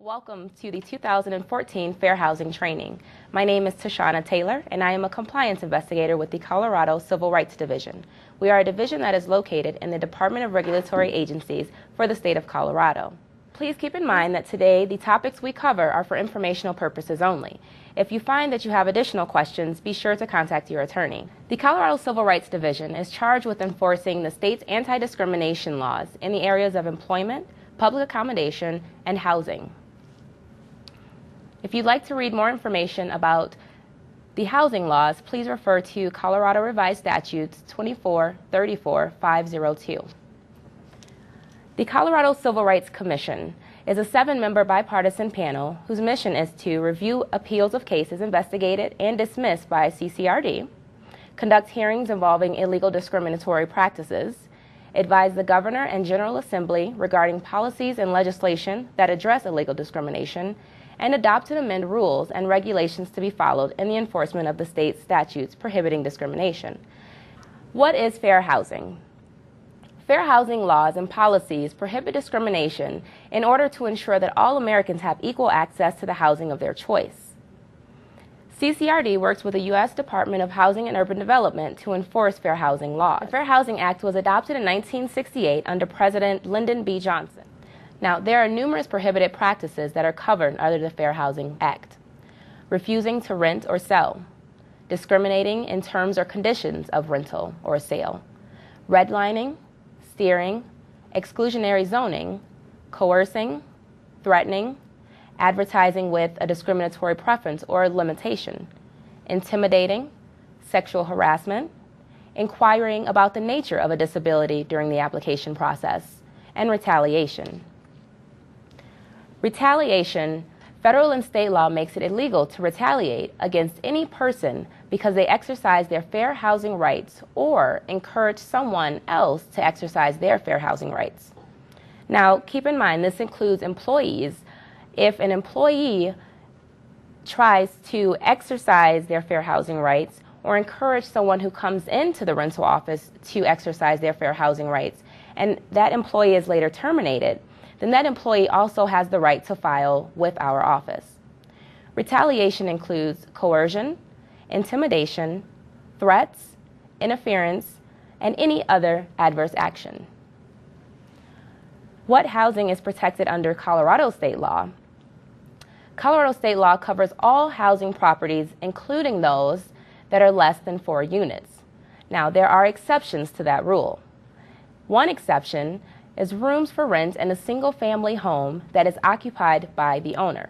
Welcome to the 2014 Fair Housing Training. My name is Tashana Taylor, and I am a compliance investigator with the Colorado Civil Rights Division. We are a division that is located in the Department of Regulatory Agencies for the state of Colorado. Please keep in mind that today the topics we cover are for informational purposes only. If you find that you have additional questions, be sure to contact your attorney. The Colorado Civil Rights Division is charged with enforcing the state's anti-discrimination laws in the areas of employment, public accommodation, and housing. If you'd like to read more information about the housing laws, please refer to Colorado Revised Statutes 24-34-502. The Colorado Civil Rights Commission is a 7-member bipartisan panel whose mission is to review appeals of cases investigated and dismissed by CCRD, conduct hearings involving illegal discriminatory practices, advise the Governor and General Assembly regarding policies and legislation that address illegal discrimination, and adopt and amend rules and regulations to be followed in the enforcement of the state statutes prohibiting discrimination. What is fair housing? Fair housing laws and policies prohibit discrimination in order to ensure that all Americans have equal access to the housing of their choice. CCRD works with the U.S. Department of Housing and Urban Development to enforce fair housing laws. The Fair Housing Act was adopted in 1968 under President Lyndon B. Johnson. Now, there are numerous prohibited practices that are covered under the Fair Housing Act. Refusing to rent or sell, discriminating in terms or conditions of rental or sale, redlining, steering, exclusionary zoning, coercing, threatening, advertising with a discriminatory preference or limitation, intimidating, sexual harassment, inquiring about the nature of a disability during the application process, and retaliation. Retaliation, federal and state law makes it illegal to retaliate against any person because they exercise their fair housing rights or encourage someone else to exercise their fair housing rights. Now, keep in mind, this includes employees. If an employee tries to exercise their fair housing rights or encourage someone who comes into the rental office to exercise their fair housing rights, and that employee is later terminated, then that employee also has the right to file with our office. Retaliation includes coercion, intimidation, threats, interference, and any other adverse action. What housing is protected under Colorado state law? Colorado state law covers all housing properties, including those that are less than 4 units. Now, there are exceptions to that rule. One exception is rooms for rent in a single-family home that is occupied by the owner.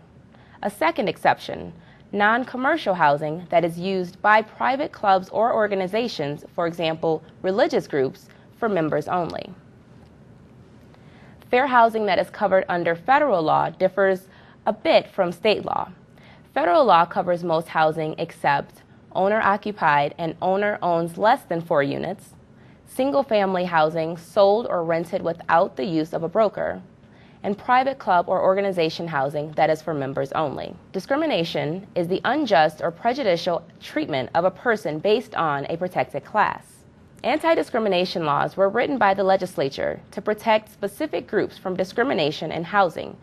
A second exception, non-commercial housing that is used by private clubs or organizations, for example, religious groups, for members only. Fair housing that is covered under federal law differs a bit from state law. Federal law covers most housing except owner-occupied and owner owns less than 4 units, single-family housing sold or rented without the use of a broker, and private club or organization housing that is for members only. Discrimination is the unjust or prejudicial treatment of a person based on a protected class. Anti-discrimination laws were written by the legislature to protect specific groups from discrimination in housing.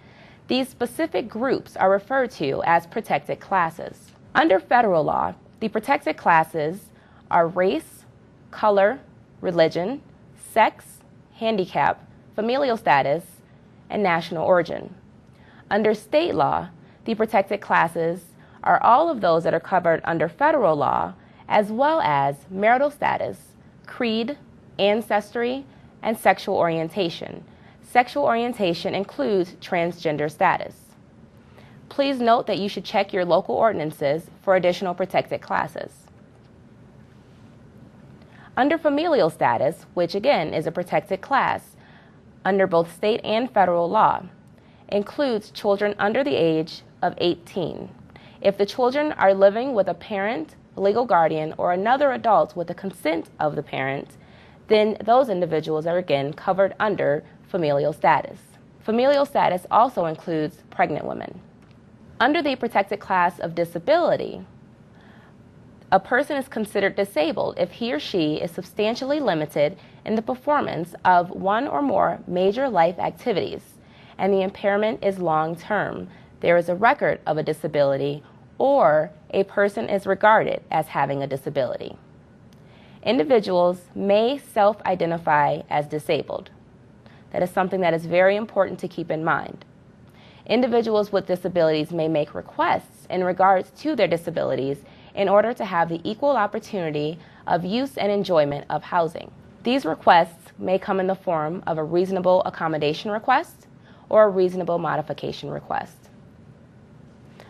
These specific groups are referred to as protected classes. Under federal law, the protected classes are race, color, religion, sex, handicap, familial status, and national origin. Under state law, the protected classes are all of those that are covered under federal law, as well as marital status, creed, ancestry, and sexual orientation. Sexual orientation includes transgender status. Please note that you should check your local ordinances for additional protected classes. Under familial status, which again is a protected class under both state and federal law, includes children under the age of 18. If the children are living with a parent, legal guardian, or another adult with the consent of the parent, then those individuals are again covered under familial status. Familial status also includes pregnant women. Under the protected class of disability, a person is considered disabled if he or she is substantially limited in the performance of one or more major life activities, and the impairment is long-term, there is a record of a disability, or a person is regarded as having a disability. Individuals may self-identify as disabled. That is something that is very important to keep in mind. Individuals with disabilities may make requests in regards to their disabilities in order to have the equal opportunity of use and enjoyment of housing. These requests may come in the form of a reasonable accommodation request or a reasonable modification request.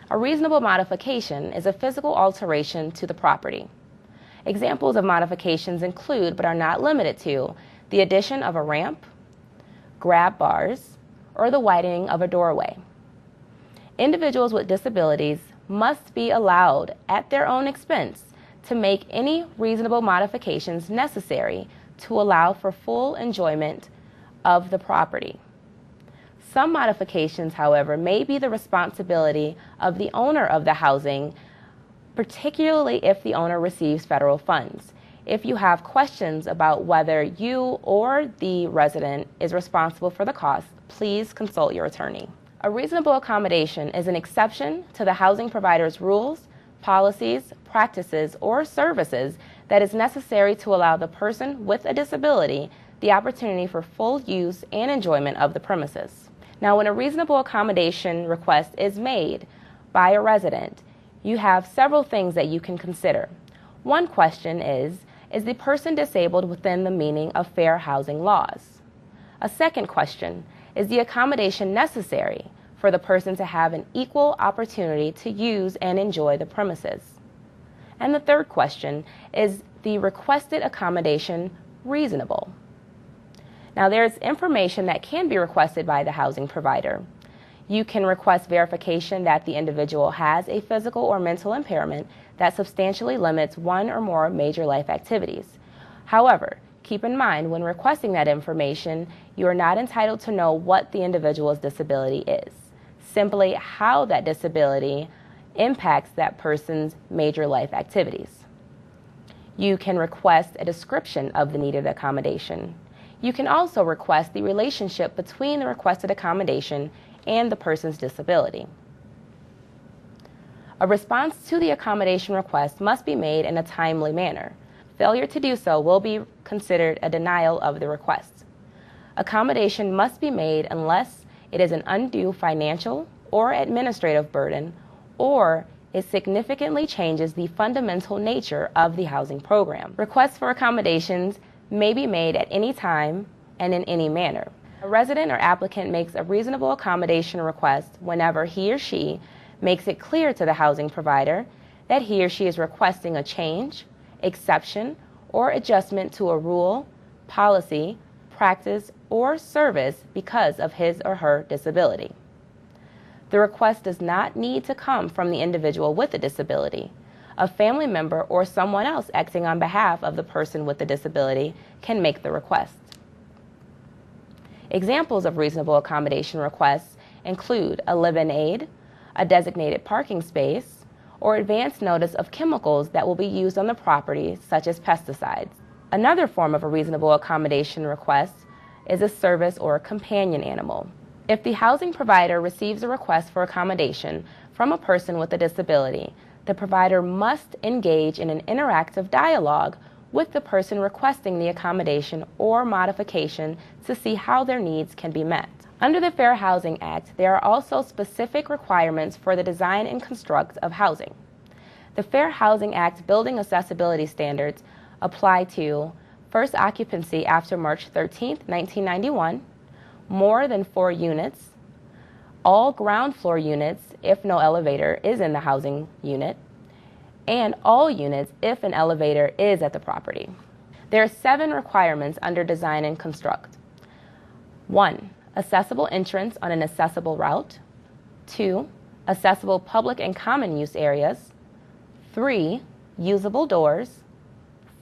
A reasonable modification is a physical alteration to the property. Examples of modifications include, but are not limited to, the addition of a ramp, grab bars, or the widening of a doorway. Individuals with disabilities must be allowed, at their own expense, to make any reasonable modifications necessary to allow for full enjoyment of the property. Some modifications, however, may be the responsibility of the owner of the housing, particularly if the owner receives federal funds. If you have questions about whether you or the resident is responsible for the cost, please consult your attorney. A reasonable accommodation is an exception to the housing provider's rules, policies, practices, or services that is necessary to allow the person with a disability the opportunity for full use and enjoyment of the premises. Now, when a reasonable accommodation request is made by a resident, you have several things that you can consider. One question is the person disabled within the meaning of fair housing laws? A second question, is the accommodation necessary for the person to have an equal opportunity to use and enjoy the premises? And the third question, is the requested accommodation reasonable? Now, there's information that can be requested by the housing provider. You can request verification that the individual has a physical or mental impairment that substantially limits one or more major life activities. However, keep in mind when requesting that information, you are not entitled to know what the individual's disability is, simply how that disability impacts that person's major life activities. You can request a description of the needed accommodation. You can also request the relationship between the requested accommodation and the person's disability. A response to the accommodation request must be made in a timely manner. Failure to do so will be considered a denial of the request. Accommodation must be made unless it is an undue financial or administrative burden, or it significantly changes the fundamental nature of the housing program. Requests for accommodations may be made at any time and in any manner. A resident or applicant makes a reasonable accommodation request whenever he or she makes it clear to the housing provider that he or she is requesting a change, exception, or adjustment to a rule, policy, practice, or service because of his or her disability. The request does not need to come from the individual with a disability. A family member or someone else acting on behalf of the person with the disability can make the request. Examples of reasonable accommodation requests include a live-in aid, a designated parking space, or advance notice of chemicals that will be used on the property, such as pesticides. Another form of a reasonable accommodation request is a service or a companion animal. If the housing provider receives a request for accommodation from a person with a disability, the provider must engage in an interactive dialogue with the person requesting the accommodation or modification to see how their needs can be met. Under the Fair Housing Act, there are also specific requirements for the design and construct of housing. The Fair Housing Act building accessibility standards apply to first occupancy after March 13, 1991, more than 4 units, all ground floor units if no elevator is in the housing unit, and all units if an elevator is at the property. There are 7 requirements under design and construct. 1. Accessible entrance on an accessible route. 2. Accessible public and common use areas. 3. Usable doors.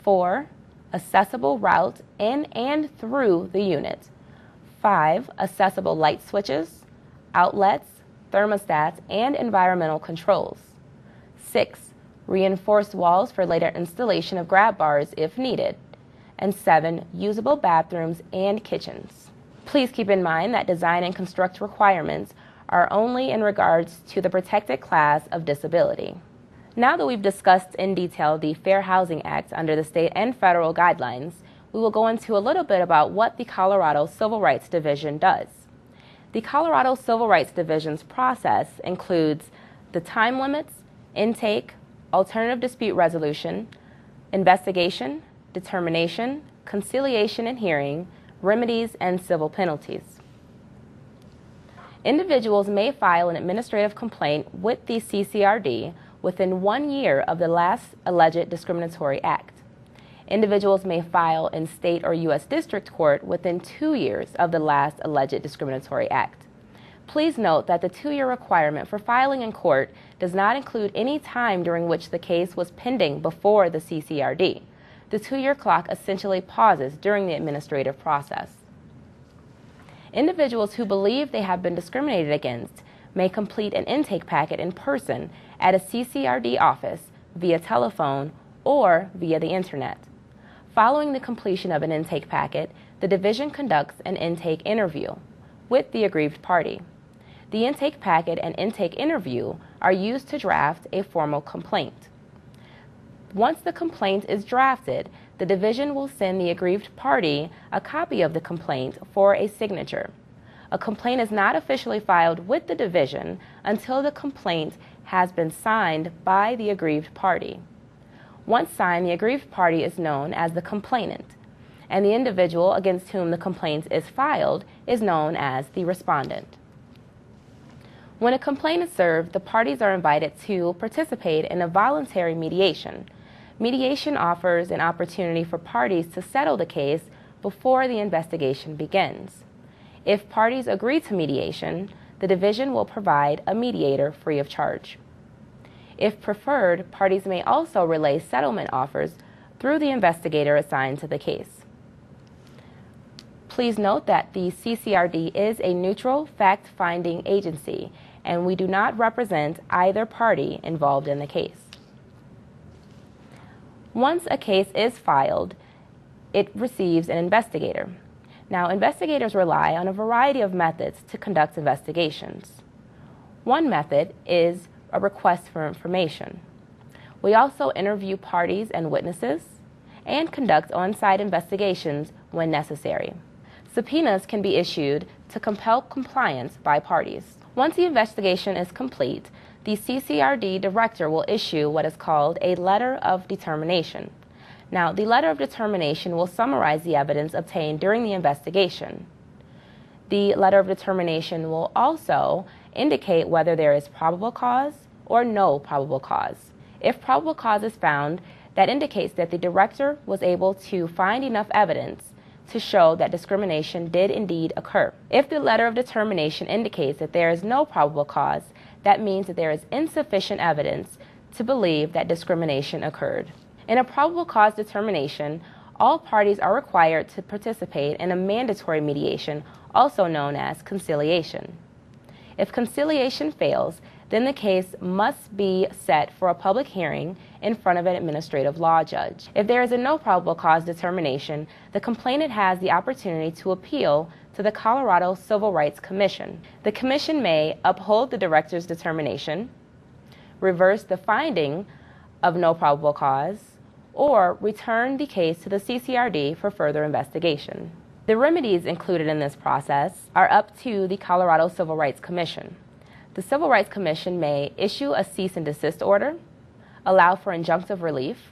4. Accessible route in and through the unit. 5. Accessible light switches, outlets, thermostats, and environmental controls. 6. Reinforced walls for later installation of grab bars if needed. And 7. Usable bathrooms and kitchens. Please keep in mind that design and construct requirements are only in regards to the protected class of disability. Now that we've discussed in detail the Fair Housing Act under the state and federal guidelines, we will go into a little bit about what the Colorado Civil Rights Division does. The Colorado Civil Rights Division's process includes the time limits, intake, alternative dispute resolution, investigation, determination, conciliation and hearing, remedies, and civil penalties. Individuals may file an administrative complaint with the CCRD within 1 year of the last alleged discriminatory act. Individuals may file in state or U.S. district court within 2 years of the last alleged discriminatory act. Please note that the 2-year requirement for filing in court does not include any time during which the case was pending before the CCRD. The 2-year clock essentially pauses during the administrative process. Individuals who believe they have been discriminated against may complete an intake packet in person at a CCRD office, via telephone, or via the internet. Following the completion of an intake packet, the division conducts an intake interview with the aggrieved party. The intake packet and intake interview are used to draft a formal complaint. Once the complaint is drafted, the division will send the aggrieved party a copy of the complaint for a signature. A complaint is not officially filed with the division until the complaint has been signed by the aggrieved party. Once signed, the aggrieved party is known as the complainant, and the individual against whom the complaint is filed is known as the respondent. When a complaint is served, the parties are invited to participate in a voluntary mediation. Mediation offers an opportunity for parties to settle the case before the investigation begins. If parties agree to mediation, the division will provide a mediator free of charge. If preferred, parties may also relay settlement offers through the investigator assigned to the case. Please note that the CCRD is a neutral fact-finding agency, and we do not represent either party involved in the case. Once a case is filed, it receives an investigator. Now, investigators rely on a variety of methods to conduct investigations. One method is a request for information. We also interview parties and witnesses and conduct on-site investigations when necessary. Subpoenas can be issued to compel compliance by parties. Once the investigation is complete, the CCRD director will issue what is called a letter of determination. Now, the letter of determination will summarize the evidence obtained during the investigation. The letter of determination will also indicate whether there is probable cause or no probable cause. If probable cause is found, that indicates that the director was able to find enough evidence to show that discrimination did indeed occur. If the letter of determination indicates that there is no probable cause, that means that there is insufficient evidence to believe that discrimination occurred. In a probable cause determination, all parties are required to participate in a mandatory mediation, also known as conciliation. If conciliation fails, then the case must be set for a public hearing in front of an administrative law judge. If there is a no probable cause determination, the complainant has the opportunity to appeal to the Colorado Civil Rights Commission. The commission may uphold the director's determination, reverse the finding of no probable cause, or return the case to the CCRD for further investigation. The remedies included in this process are up to the Colorado Civil Rights Commission. The Civil Rights Commission may issue a cease and desist order, allow for injunctive relief,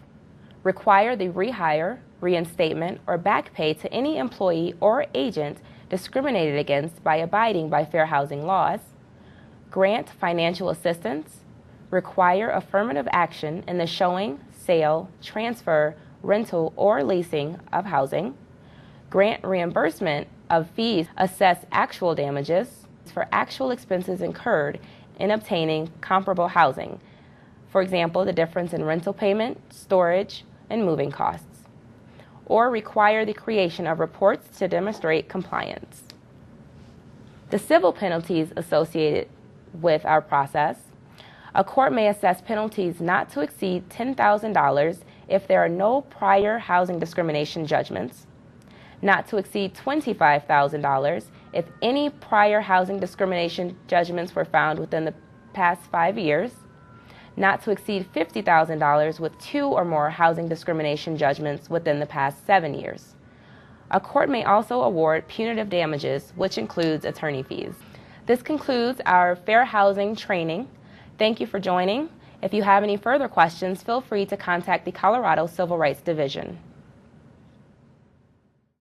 require the rehire, reinstatement, or back pay to any employee or agent discriminated against by abiding by fair housing laws, grant financial assistance, require affirmative action in the showing, sale, transfer, rental, or leasing of housing, grant reimbursement of fees, assess actual damages for actual expenses incurred in obtaining comparable housing, for example, the difference in rental payment, storage, and moving costs, or require the creation of reports to demonstrate compliance. The civil penalties associated with our process: a court may assess penalties not to exceed $10,000 if there are no prior housing discrimination judgments, not to exceed $25,000 if any prior housing discrimination judgments were found within the past 5 years, not to exceed $50,000 with 2 or more housing discrimination judgments within the past 7 years. A court may also award punitive damages, which includes attorney fees. This concludes our fair housing training. Thank you for joining. If you have any further questions, feel free to contact the Colorado Civil Rights Division.